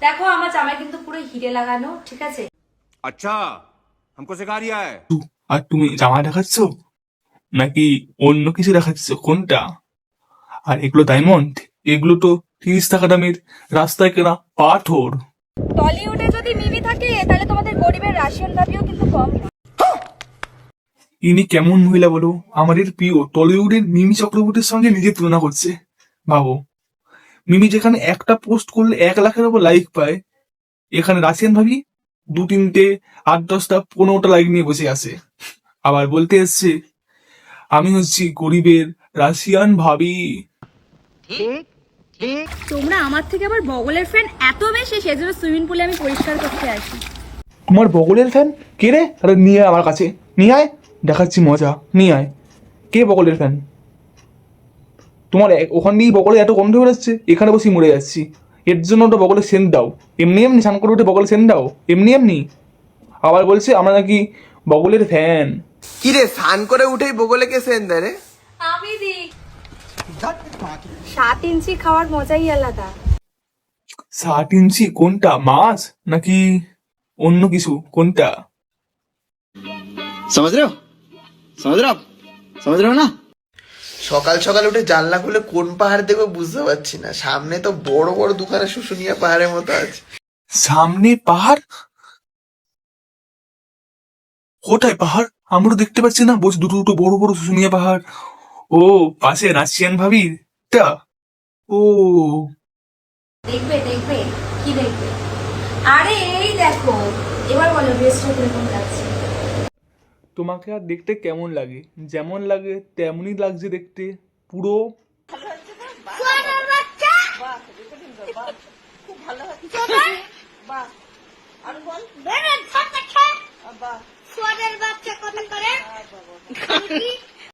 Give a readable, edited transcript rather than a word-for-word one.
দেখো আমার জামাই কিন্তু পুরো হিরে লাগানো, ঠিক আছে? अच्छा हमको सिखा रिया है। আর তুমি জামা দেখাচ্ছ নাকি অন্য কিছু দেখাচ্ছ, কোনটা? আর এগুলো ডায়মন্ড? এগুলো তো 30 টাকা দামের রাস্তায় কেনা পাথর। টলিউডে যদি মিমি থাকে তাহলে তোমাদের গরিবের রাশিয়ান ভাবিও কিন্তু কম না। ইনি কেমন মহিলা বলো? আমাদের প্রিয় টলিউডের মিমি চক্রবর্তীর সঙ্গে নিজের তুলনা করছে। ভাবো, মিমি যেখানে একটা পোস্ট করলে 1 লাখের উপর লাইক পায়, এখানে রাশিয়ান ভাবি 2-3টে 8-10টা 15টা লাইক নিয়ে বসে আছে। আবার বলতে এসছে আমি হচ্ছি গরিবের রাশিয়ান ভাবি। তোমরা আমার থেকে আবার বগলের ফ্যান এত বেশি, সেজন্য সুইমিং পুলে আমি পরিষ্কার করতে আসি। তোমার বগলের ফ্যান কে রে? আরে নিয়ে আয় আমার কাছে, নিয়ে আয়, দেখাচ্ছি মজা, নিয়ে আয়। কে বগলের ফ্যান? তোমার ওখান দিয়েই বগলে এত গন্ধ বেরোচ্ছে, এখানে বসে মরে যাচ্ছি। এর জন্য ওটা বগলে সেন্ট দাও, এমনি এমনি স্নান করে উঠে বগলে সেন্ট দাও, এমনি এমনি। আবার বলছে আমরা নাকি বগলের ফ্যান। কি রে, স্নান করে উঠেই বগলে কে সেন দেয় রে? আমি দি 7 ইঞ্চি খাওয়ার মজাই আলাদা। 7 ইঞ্চি কোনটা, মাছ নাকি অন্য কিছু, কোনটা? समझ रहे हो आप समझ रहे हो ना। সকাল সকাল উঠে জানলা খুলে কোন পাহাড় দেখবো বুঝতে পারছি না। সামনে তো বড় বড় দুখানা শুশুনিয়া পাহাড়ের মতো আছে। সামনে পাহাড়? কোথায় পাহাড়? আমরা দেখতে পাচ্ছি না, বলছি দুটো দুটো বড় বড় শুশুনিয়া পাহাড়। ও, পাশে রাশিয়ান ভাবি তা? ও দেখবে দেখবে কি দেখবে? আরে এই দেখো, এবার বলো ড্রেসটা কিরকম লাগছে? তোমাকে আর দেখতে কেমন লাগে? যেমন লাগে তেমনই লাগছে দেখতে, পুরো।